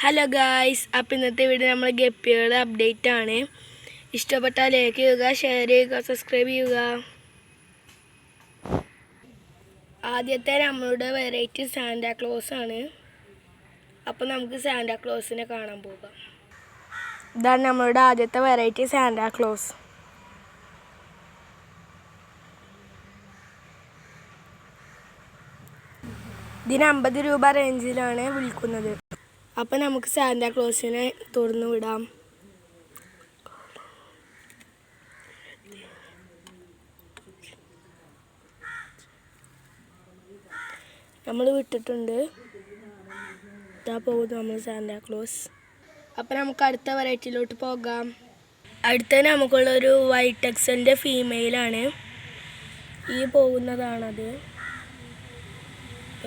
Hello guys, അപ്പോൾ ഇന്നത്തെ video നമ്മൾ ഗപ്പികളുടെ അപ്ഡേറ്റ് ആണ്. ഇഷ്ടപ്പെട്ടാൽ ലൈക്ക് ചെയ്യുക, ഷെയർ ചെയ്യുക, സബ്സ്ക്രൈബ് ചെയ്യുക. ആദ്യത്തെ നമ്മളുടെ വെറൈറ്റി സാന്റാക്ലോസ് ആണ്. അപ്പോൾ നമുക്ക് സാന്റാക്ലോസിനെ കാണാൻ പോകാം. ഇതാണ് നമ്മളുടെ ആദ്യത്തെ വെറൈറ്റി സാന്റാക്ലോസ്. ഇതിന് 50 രൂപ റേഞ്ചിലാണ് വിൽക്കുന്നത്. അപ്പം നമുക്ക് സാന്റാക്ലോസിനെ തുറന്നു വിടാം. നമ്മൾ വിട്ടിട്ടുണ്ട്. ഇതാ പോകുന്നു നമ്മൾ സാന്റാക്ലോസ്. അപ്പം നമുക്ക് അടുത്ത വെറൈറ്റിയിലോട്ട് പോകാം. അടുത്ത നമുക്കുള്ളൊരു വൈറ്റ് എക്സലിൻ്റെ ഫീമെയിലാണ്. ഈ പോകുന്നതാണത്.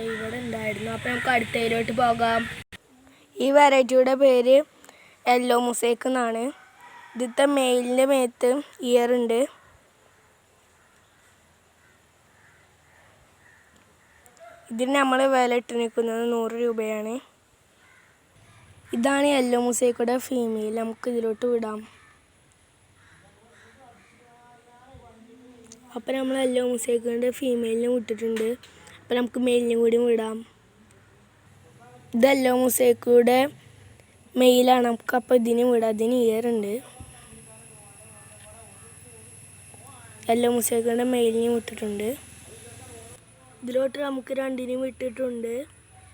ഇവിടെ ഉണ്ടായിരുന്നു. അപ്പം നമുക്ക് അടുത്തതിലോട്ട് പോകാം. ഈ വെറൈറ്റിയുടെ പേര് യെല്ലോ മൊസൈക്ക് എന്നാണ്. ഇതിലത്തെ മെയിലിൻ്റെ മേത്ത് ഇയർ ഉണ്ട്. ഇതിന് നമ്മൾ വില ഇട്ട് നിൽക്കുന്നത് 100 രൂപയാണ്. ഇതാണ് യെല്ലോ മൊസൈക്കിയുടെ ഫീമെയിൽ. നമുക്ക് ഇതിലോട്ട് വിടാം. അപ്പം നമ്മൾ യെല്ലോ മൊസൈക്കിൻ്റെ ഫീമെയിലിനെ വിട്ടിട്ടുണ്ട്. അപ്പം നമുക്ക് മെയിലിനും കൂടി വിടാം. ഇത് യെല്ലോ മൊസൈക്കിയുടെ മെയിലാണ്. നമുക്ക് അപ്പോൾ ഇതിന് വിടാം. ഇതിന് ഇയർ ഉണ്ട്. യെല്ലോ മൊസൈക്കിൻ്റെ മെയിലിനും വിട്ടിട്ടുണ്ട്. ഇതിലോട്ട് നമുക്ക് രണ്ടിനും വിട്ടിട്ടുണ്ട്.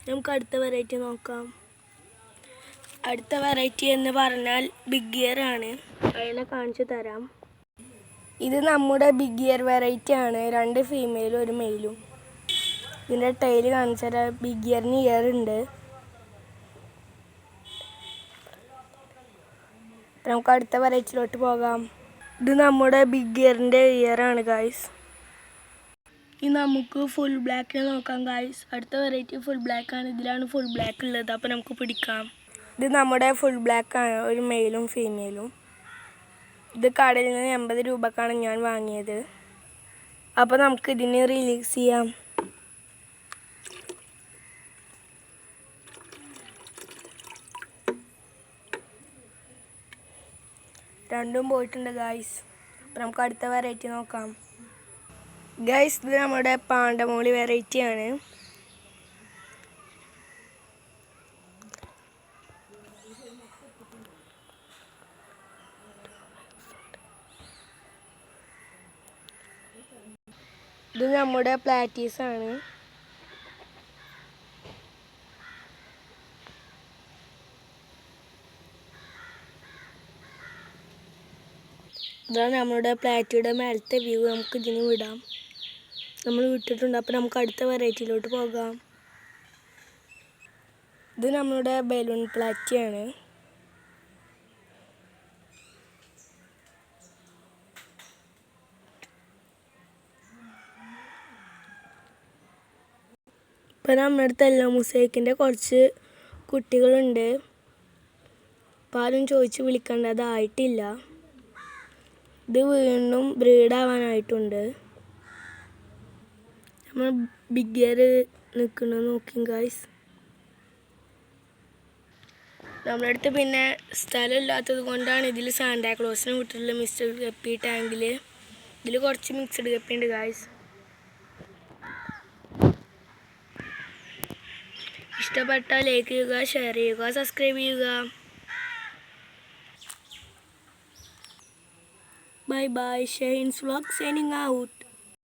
നമുക്ക് അടുത്ത വെറൈറ്റി നോക്കാം. അടുത്ത വെറൈറ്റി എന്ന് പറഞ്ഞാൽ ബിഗ് ഇയർ ആണ്. അതിനെ കാണിച്ചു തരാം. ഇത് നമ്മുടെ ബിഗ് ഇയർ വെറൈറ്റി ആണ്. 2 ഫീമെയിലും 1 മെയിലും. ഇതിൻ്റെ ടൈല് കാണിച്ചു തരാം. ബിഗ് ഇയറിന് ഇയർ ഉണ്ട്. നമുക്ക് അടുത്ത വെറൈറ്റിയിലോട്ട് പോകാം. ഇത് നമ്മുടെ ബിഗ് ഇയറിൻ്റെ ഇയറാണ് ഗായ്സ്. ഇനി നമുക്ക് ഫുൾ ബ്ലാക്കിനെ നോക്കാം ഗായ്സ്. അടുത്ത വെറൈറ്റി ഫുൾ ബ്ലാക്ക് ആണ്. ഇതിലാണ് ഫുൾ ബ്ലാക്ക് ഉള്ളത്. അപ്പോൾ നമുക്ക് പിടിക്കാം. ഇത് നമ്മുടെ ഫുൾ ബ്ലാക്ക് ആണ്. 1 മെയിലും ഫീമെയിലും. ഇത് കടയിൽ നിന്ന് 80 രൂപക്കാണ് ഞാൻ വാങ്ങിയത്. അപ്പോൾ നമുക്ക് ഇതിനെ റിലീസ് ചെയ്യാം. രണ്ടും പോയിട്ടുണ്ട് ഗായ്സ്. അപ്പം നമുക്ക് അടുത്ത വെറൈറ്റി നോക്കാം. ഗായ്സ്, ഇത് നമ്മുടെ പാണ്ടമോളി വെറൈറ്റി ആണ്. ഇത് നമ്മുടെ പ്ലാറ്റീസ് ആണ്. ഇതാണ് നമ്മളുടെ പ്ലാറ്റിയുടെ മേലത്തെ വ്യൂ. നമുക്ക് ഇതിന് വിടാം. നമ്മൾ വിട്ടിട്ടുണ്ട്. അപ്പോൾ നമുക്ക് അടുത്ത വെറൈറ്റിയിലോട്ട് പോകാം. ഇത് നമ്മളുടെ ബലൂൺ പ്ലാറ്റിയാണ്. ഇപ്പം നമ്മുടെ അടുത്ത് യെല്ലോ മൊസൈക്കിൻ്റെ കുറച്ച് കുട്ടികളുണ്ട്. പാലും ചോദിച്ച് വിളിക്കേണ്ടതായിട്ടില്ല. ഇത് വീണ്ടും ബ്രീഡാവാനായിട്ടുണ്ട്. നമ്മൾ ബിഗ് ഇയർ നിൽക്കുന്നത് നോക്കി ഗായ്സ്. നമ്മുടെ അടുത്ത് പിന്നെ സ്ഥലമില്ലാത്തത് കൊണ്ടാണ് ഇതിൽ സാന്റാക്ലോസിനെ വിട്ടിട്ടുള്ള മിസ്റ്റർ ഗപ്പി ടാങ്കിൽ. ഇതിൽ കുറച്ച് മിക്സഡ് ഗപ്പി ഉണ്ട് ഗായ്സ്. ഇഷ്ടപ്പെട്ടാൽ ലൈക്ക് ചെയ്യുക, ഷെയർ ചെയ്യുക, സബ്സ്ക്രൈബ് ചെയ്യുക. Bye bye. Shahin's vlog signing out.